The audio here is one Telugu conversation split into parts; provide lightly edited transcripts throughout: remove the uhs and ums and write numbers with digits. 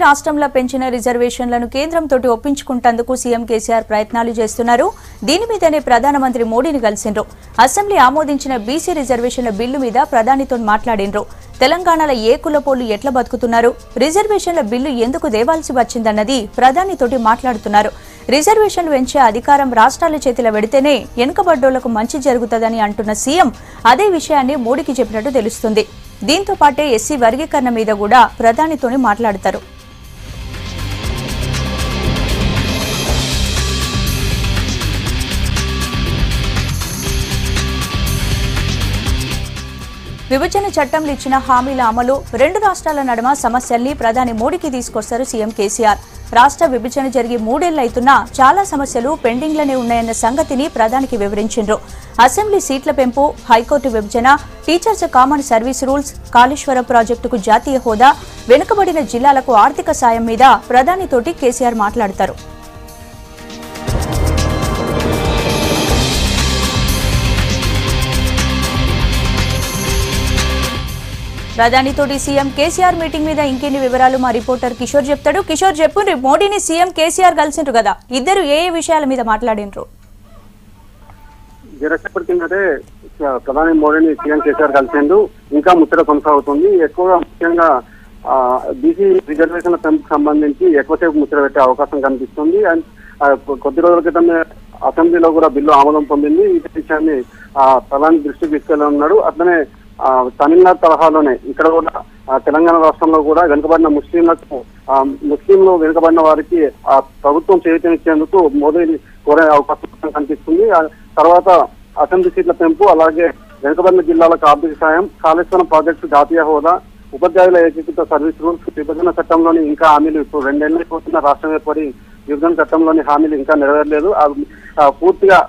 రాష్ట్రంలో పెంచిన రిజర్వేషన్లను కేంద్రంతో ఒప్పించుకుంటందుకు సీఎం కేసీఆర్ ప్రయత్నాలు చేస్తున్నారు. దీని మీదనే ప్రధానమంత్రి మోడీని కలిసిండ్రు. అసెంబ్లీ ఆమోదించిన బీసీ రిజర్వేషన్ల బిల్లు మీద ప్రధానితో మాట్లాడిండ్రు. తెలంగాణలో ఏ కులపోళ్లు ఎట్లా బతుకుతున్నారు, రిజర్వేషన్ల బిల్లు ఎందుకు దేవాల్సి వచ్చిందన్నది ప్రధానితోటి మాట్లాడుతున్నారు. రిజర్వేషన్లు పెంచే అధికారం రాష్ట్రాల చేతిలో పెడితేనే వెనుకబడ్డోళ్లకు మంచి జరుగుతుందని అంటున్న సీఎం అదే విషయాన్ని మోడీకి చెప్పినట్టు తెలుస్తుంది. దీంతో పాటే ఎస్సీ వర్గీకరణ మీద కూడా ప్రధానితోని మాట్లాడతారు. విభజన చట్టంలో ఇచ్చిన హామీల అమలు, రెండు రాష్ట్రాల నడుమ సమస్యల్ని ప్రధాని మోడీకి తీసుకొస్తారు సీఎం కేసీఆర్. రాష్ట్ర విభజన జరిగి 3 ఏళ్లు అవుతున్నా చాలా సమస్యలు పెండింగ్లోనే ఉన్నాయన్న సంగతిని ప్రధానికి వివరించిండ్రు. అసెంబ్లీ సీట్ల పెంపు, హైకోర్టు విభజన, teachers common service rules, Kaleshwaram ప్రాజెక్టుకు జాతీయ హోదా, వెనుకబడిన జిల్లాలకు ఆర్థిక సాయం మీద ప్రధానితోటి కేసీఆర్ మాట్లాడతారు. ప్రధానితోటి సీఎం కేసీఆర్ మీటింగ్ మీద ఇంకెన్ని వివరాలు మా రిపోర్టర్ కిషోర్ చెప్తాడు. కిషోర్ చెప్పు, మోడీని సీఎం కేసీఆర్ కలిసిండ్రు కదా, ఇద్దరు ఏ విషయాల మీద మాట్లాడినరు? కిందటే ప్రధాని మోడీని సీఎం కేసీఆర్ కలిసిండు. ఇంకా ముచ్చట కొనసాగుతుంది. ఎక్కువగా ముఖ్యంగా బీసీ రిజర్వేషన్ల పెంపుకు సంబంధించి ఎక్కువసేపు ముచ్చట పెట్టే అవకాశం కనిపిస్తుంది. అండ్ కొద్ది రోజుల క్రితమే అసెంబ్లీలో కూడా బిల్లు ఆమోదం పొందింది. ఈ విషయాన్ని ప్రధాని దృష్టికి తీసుకెళ్లనున్నాడు. అట్లనే తమిళనాడు తరహాలోనే ఇక్కడ కూడా తెలంగాణ రాష్ట్రంలో కూడా వెనుకబడిన ముస్లింలు వెనుకబడిన వారికి ప్రభుత్వం చేయూతనిచ్చేందుకు మోదీ కోరే అవకాశం కనిపిస్తుంది. తర్వాత అసెంబ్లీ సీట్ల పెంపు, అలాగే వెనుకబడిన జిల్లాలకు ఆర్థిక సాయం, కాళేశ్వరం ప్రాజెక్టు జాతీయ హోదా, ఉపాధ్యాయుల ఏకీకృత సర్వీస్ రూల్స్, విభజన చట్టంలోని ఇంకా హామీలు ఇప్పుడు 2 ఏళ్లు అయిపోతున్న రాష్ట్రం ఏర్పడి విభజన చట్టంలోని హామీలు ఇంకా నెరవేరలేదు. పూర్తిగా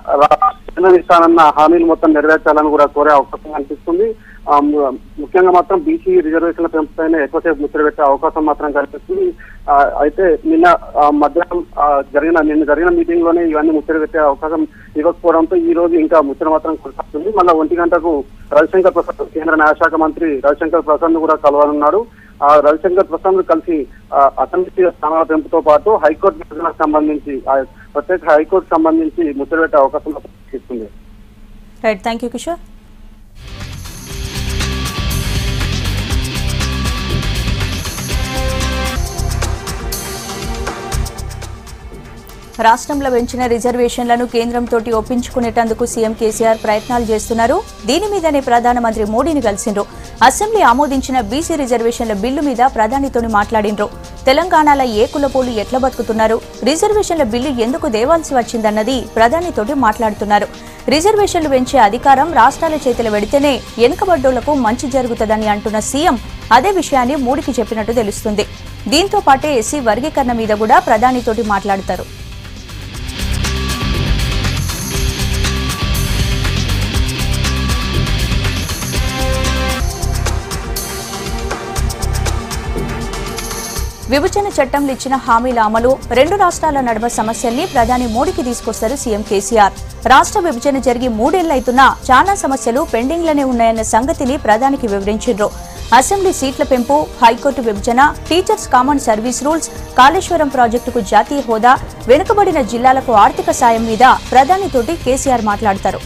ఇస్తానన్న హామీలు మొత్తం నెరవేర్చాలని కూడా కోరే అవకాశం కనిపిస్తుంది. ముఖ్యంగా మాత్రం బీసీ రిజర్వేషన్ల పెంపుపైన ఎక్కువసేపు ముచ్చట పెట్టే అవకాశం మాత్రం కనిపిస్తుంది. అయితే నిన్న జరిగిన మీటింగ్ లోనే ఇవన్నీ ముచ్చట పెట్టే అవకాశం ఇవ్వకపోవడంతో ఈ రోజు ఇంకా ముచ్చట మాత్రం కొనసాగుతుంది. మళ్ళీ 1 గంటకు రవిశంకర్ ప్రసాద్, కేంద్ర న్యాయశాఖ మంత్రి రవిశంకర్ ప్రసాద్ ను కూడా కలవనున్నాడు. రవిశంకర్ ప్రసాద్ ను కలిసి అసెంబ్లీ స్థానాల పెంపుతో పాటు హైకోర్టు విభజనకు సంబంధించి, ప్రత్యేక హైకోర్టు సంబంధించి ముచ్చట పెట్టే అవకాశం ఇస్తుంది. Right, thank you Kishore. రాష్ట్రంలో పెంచిన రిజర్వేషన్లను కేంద్రంతో ఒప్పించుకునేటందుకు సీఎం కేసీఆర్ ప్రయత్నాలు చేస్తున్నారు. దీని మీదనే ప్రధానమంత్రి మోడీని కలిసిండ్రు. అసెంబ్లీ ఆమోదించిన బీసీ రిజర్వేషన్ల బిల్లు మీద ప్రధానితోని మాట్లాడిండ్రు. తెలంగాణలో ఏ కులపోళ్లు ఎట్లా బతుకుతున్నారు, రిజర్వేషన్ల బిల్లు ఎందుకు దేవాల్సి వచ్చిందన్నది ప్రధానితోటి మాట్లాడుతున్నారు. రిజర్వేషన్లు పెంచే అధికారం రాష్ట్రాల చేతిలో పెడితేనే వెనుకబడ్డోళ్లకు మంచి జరుగుతుందని అంటున్న సీఎం అదే విషయాన్ని మోడీకి చెప్పినట్టు తెలుస్తుంది. దీంతో పాటే ఎస్సీ వర్గీకరణ మీద కూడా ప్రధానితోటి మాట్లాడతారు. విభజన చట్టంలో ఇచ్చిన హామీల అమలు, రెండు రాష్ట్రాల నడుమ సమస్యల్ని ప్రధాని మోడీకి తీసుకొస్తారు సీఎం కేసీఆర్. రాష్ట్ర విభజన జరిగి 3 ఏళ్లు అవుతున్నా చాలా సమస్యలు పెండింగ్లోనే ఉన్నాయన్న సంగతిని ప్రధానికి వివరించిండ్రు. అసెంబ్లీ సీట్ల పెంపు, హైకోర్టు విభజన, teachers common service rules, Kaleshwaram ప్రాజెక్టుకు జాతీయ హోదా, వెనుకబడిన జిల్లాలకు ఆర్థిక సాయం మీద ప్రధానితోటి కేసీఆర్ మాట్లాడతారు.